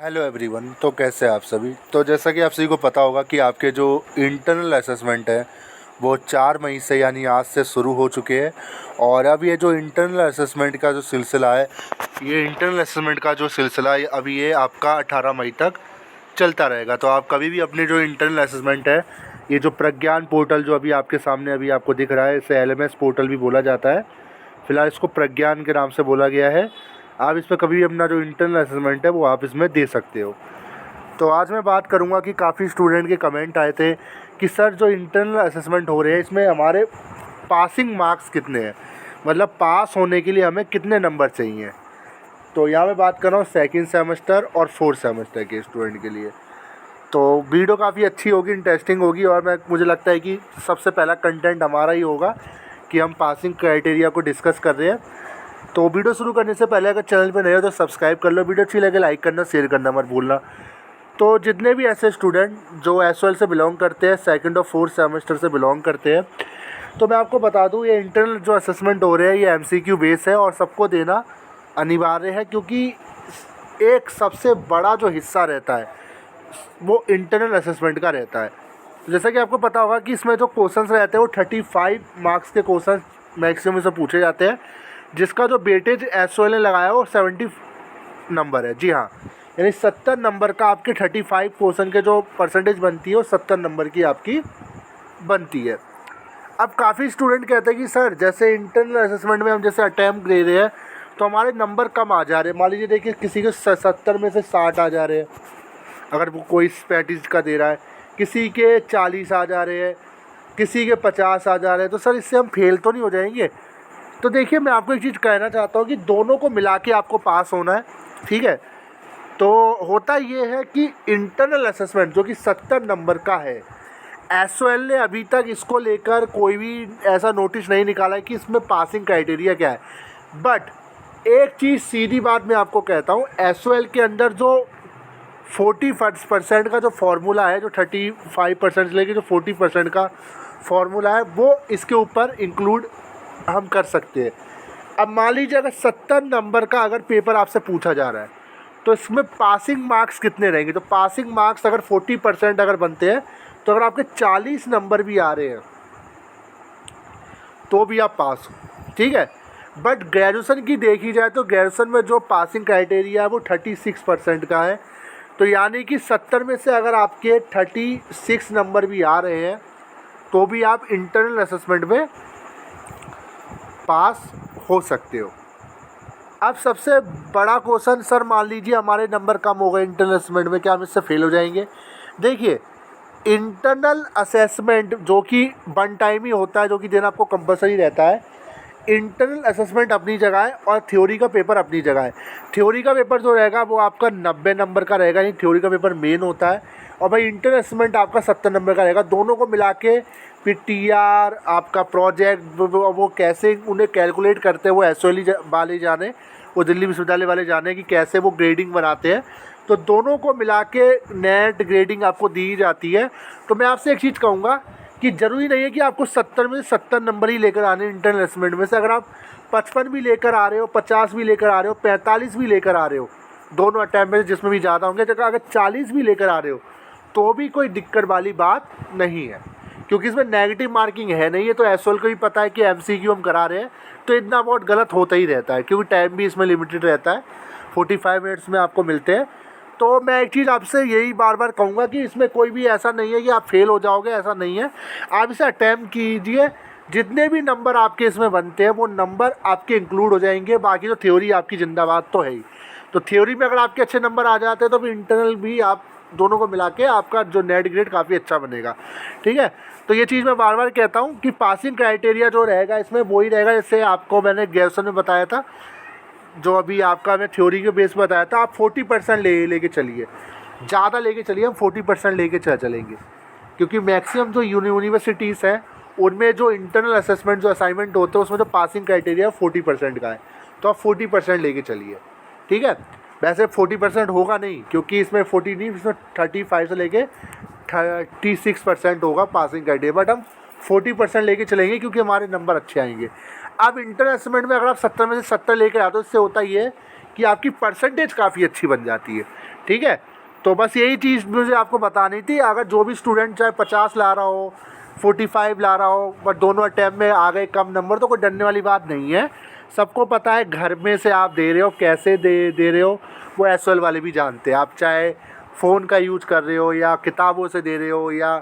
Hello everyone. तो कैसे हैं आप सभी। तो जैसा कि आप सभी को पता होगा कि आपके जो इंटरनल असेसमेंट है वो 4 मई से यानी आज से शुरू हो चुके हैं। और अब ये जो इंटरनल असेसमेंट का जो सिलसिला है, ये इंटरनल असेसमेंट का जो सिलसिला है अभी ये आपका 18 मई तक चलता रहेगा। तो आप कभी भी अपने जो इंटरनल असेसमेंट है, ये जो प्रज्ञान पोर्टल जो अभी आपके सामने अभी आपको दिख रहा है, इसे LMS पोर्टल भी बोला जाता है, फ़िलहाल इसको प्रज्ञान के नाम से बोला गया है। आप इसमें कभी भी अपना जो इंटरनल असेसमेंट है वो आप इसमें दे सकते हो। तो आज मैं बात करूंगा कि काफ़ी स्टूडेंट के कमेंट आए थे कि सर जो इंटरनल असेसमेंट हो रहे हैं इसमें हमारे पासिंग मार्क्स कितने हैं, मतलब पास होने के लिए हमें कितने नंबर चाहिए। तो यहाँ मैं बात कर रहा हूँ सेकंड सेमेस्टर और फोर्थ सेमेस्टर के स्टूडेंट के लिए। तो वीडियो काफ़ी अच्छी होगी, इंटरेस्टिंग होगी, और मुझे लगता है कि सबसे पहला कंटेंट हमारा ही होगा कि हम पासिंग क्राइटेरिया को डिस्कस कर रहे हैं। तो वीडियो शुरू करने से पहले अगर चैनल पे नए हो तो सब्सक्राइब कर लो, वीडियो अच्छी लगे लाइक करना, शेयर करना मत भूलना। तो जितने भी ऐसे स्टूडेंट जो SOL से बिलोंग करते हैं, सेकंड और फोर्थ सेमेस्टर से बिलोंग करते हैं, तो मैं आपको बता दूं ये इंटरनल जो असेसमेंट हो रहे हैं ये MCQ बेस है और सबको देना अनिवार्य है, क्योंकि एक सबसे बड़ा जो हिस्सा रहता है वो इंटरनल असेसमेंट का रहता है। जैसा कि आपको पता होगा कि इसमें जो क्वेश्चंस रहते हैं वो 35 मार्क्स के क्वेश्चन मैक्सिमम से पूछे जाते हैं, जिसका जो वेटेज SOL ने लगाया वो 70 नंबर है। जी हाँ, यानी 70 नंबर का आपके 35 क्वेश्चन के जो परसेंटेज बनती है वो 70 नंबर की आपकी बनती है। अब काफ़ी स्टूडेंट कहते हैं कि सर जैसे इंटरनल असेसमेंट में हम जैसे अटैम्प्ट दे रहे हैं तो हमारे नंबर कम आ जा रहे हैं। मान लीजिए देखिए किसी के 70 में से 60 आ जा रहे हैं, अगर वो कोई 35 का दे रहा है, किसी के 40 आ जा रहे हैं, किसी के 50 आ जा रहे हैं, तो सर इससे हम फेल तो नहीं हो जाएंगे। तो देखिए मैं आपको एक चीज़ कहना चाहता हूँ कि दोनों को मिला के आपको पास होना है, ठीक है। तो होता ये है कि इंटरनल असेसमेंट जो कि 70 नंबर का है, SOL ने अभी तक इसको लेकर कोई भी ऐसा नोटिस नहीं निकाला है कि इसमें पासिंग क्राइटेरिया क्या है। बट एक चीज़ सीधी बात मैं आपको कहता हूँ, SOL के अंदर जो 40% का जो फार्मूला है, जो 35% से लेकर जो 40% का फार्मूला है, वो इसके ऊपर इंक्लूड हम कर सकते हैं। अब मान लीजिए अगर 70 नंबर का अगर पेपर आपसे पूछा जा रहा है तो इसमें पासिंग मार्क्स कितने रहेंगे। तो पासिंग मार्क्स अगर 40% अगर बनते हैं तो अगर आपके 40 नंबर भी आ रहे हैं तो भी आप पास हो, ठीक है। बट ग्रेजुएशन की देखी जाए तो ग्रेजुएशन में जो पासिंग क्राइटेरिया है वो 36% का है। तो यानी कि 70 में से अगर आपके 36 नंबर भी आ रहे हैं तो भी आप इंटरनल असेसमेंट में पास हो सकते हो। अब सबसे बड़ा क्वेश्चन, सर मान लीजिए हमारे नंबर कम हो गए इंटरनल असेसमेंट में, क्या हम इससे फेल हो जाएंगे। देखिए इंटरनल असेसमेंट जो कि वन टाइम ही होता है, जो कि देना आपको कंपलसरी रहता है। इंटरनल असेसमेंट अपनी जगह है और थ्योरी का पेपर अपनी जगह है। थ्योरी का पेपर जो रहेगा वो आपका 90 नंबर का रहेगा, यानी थ्योरी का पेपर मेन होता है, और भाई इंटरनल असेसमेंट आपका 70 नंबर का रहेगा। दोनों को मिला के फिर TR आपका प्रोजेक्ट वो कैसे उन्हें कैलकुलेट करते हैं वो SOL वाले जाने, वो दिल्ली विश्वविद्यालय वाले जाने कि कैसे वो ग्रेडिंग बनाते हैं। तो दोनों को मिला के नेट ग्रेडिंग आपको दी जाती है। तो मैं आपसे एक चीज़ कहूँगा कि ज़रूरी नहीं है कि आपको 70 में से 70 नंबर ही लेकर आने इंटरनल असेसमेंट में से। अगर आप 55 भी लेकर आ रहे हो, 50 भी लेकर आ रहे हो, 45 भी लेकर आ रहे हो, दोनों अटैम्प्ट में जिसमें भी ज़्यादा होंगे, तो अगर 40 भी लेकर आ रहे हो तो भी कोई दिक्कत वाली बात नहीं है, क्योंकि इसमें नेगेटिव मार्किंग है नहीं है। तो SOL को भी पता है कि MCQ हम करा रहे हैं तो इतना बहुत गलत होता ही रहता है, क्योंकि टाइम भी इसमें लिमिटेड रहता है, 45 मिनट्स में आपको मिलते हैं। तो मैं एक चीज़ आपसे यही बार बार कहूँगा कि इसमें कोई भी ऐसा नहीं है कि आप फेल हो जाओगे, ऐसा नहीं है। आप इसे अटैम्प्ट कीजिए, जितने भी नंबर आपके इसमें बनते हैं वो नंबर आपके इंक्लूड हो जाएंगे। बाकी तो थ्योरी आपकी जिंदाबाद तो है ही। तो थ्योरी में अगर आपके अच्छे नंबर आ जाते हैं तो फिर इंटरनल भी आप दोनों को मिला के आपका जो नेट ग्रेड काफ़ी अच्छा बनेगा, ठीक है। तो ये चीज़ मैं बार बार कहता हूँ कि पासिंग क्राइटेरिया जो रहेगा इसमें वही रहेगा जैसे आपको मैंने ग्रेजुएशन में बताया था, जो अभी आपका मैं थ्योरी के बेस पर बताया था। आप 40% लेके चलिए, ज़्यादा लेके चलिए, हम 40% लेके चलेंगे, क्योंकि मैक्सिमम जो यूनिवर्सिटीज़ हैं उनमें जो इंटरनल असेसमेंट जो असाइनमेंट होते हैं उसमें जो पासिंग क्राइटेरिया 40% का है। तो आप 40% लेके चलिए, ठीक है। वैसे 40% होगा नहीं, क्योंकि इसमें 40 नहीं, इसमें 35 से लेके 36% होगा पासिंग क्राइटेरिया, बट हम 40% लेके चलेंगे क्योंकि हमारे नंबर अच्छे आएंगे। अब इंटरनल असेसमेंट में अगर आप 70 में से 70 लेकर आते हो, इससे होता ये है कि आपकी परसेंटेज काफ़ी अच्छी बन जाती है। ठीक है, तो बस यही चीज़ मुझे आपको बतानी थी। अगर जो भी स्टूडेंट चाहे 50 ला रहा हो, 45 ला रहा हो, बट दोनों अटैम्प्ट में आ गए कम नंबर, तो कोई डरने वाली बात नहीं है। सबको पता है घर में से आप दे रहे हो, कैसे दे रहे हो वो एसओएल वाले भी जानते हैं। आप चाहे फ़ोन का यूज कर रहे हो या किताबों से दे रहे हो या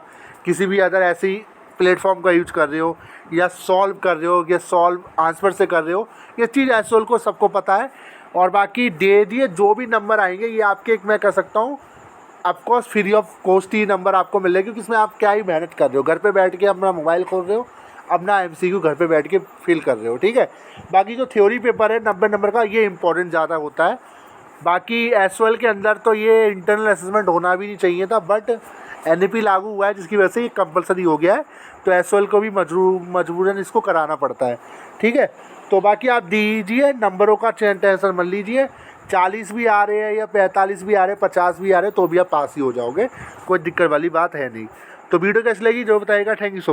किसी भी अदर ऐसी प्लेटफॉर्म का यूज कर रहे हो या सॉल्व कर रहे हो या सॉल्व आंसर से कर रहे हो, ये चीज़ एसओएल को सबको पता है। और बाकी दे दिए जो भी नंबर आएंगे ये आपके, एक मैं कह सकता हूँ of course free of cost he number आपको मिलेगा, क्योंकि इसमें आप क्या ही मेहनत कर रहे हो, घर पे बैठ के अपना मोबाइल खोल रहे हो, अपना एमसीक्यू घर पे बैठ के फिल कर रहे हो। ठीक है, बाकी जो थ्योरी पेपर है 90 नंबर का, ये इंपॉर्टेंट ज़्यादा होता है। बाकी एसओएल के अंदर तो ये इंटरनल असेसमेंट होना भी नहीं चाहिए था, बट एनईपी लागू हुआ है जिसकी वजह से ये कंपलसरी हो गया है, तो एसओएल को भी मजबूरन इसको कराना पड़ता है। ठीक है, तो बाकी आप दीजिए, नंबरों का टेंशन मत लीजिए। 40 भी आ रहे हैं या 45 भी आ रहे हैं, 50 भी आ रहे हैं, तो भी आप पास ही हो जाओगे, कोई दिक्कत वाली बात है नहीं। तो वीडियो कैसी लगी जो बताइएगा। Thank you so much.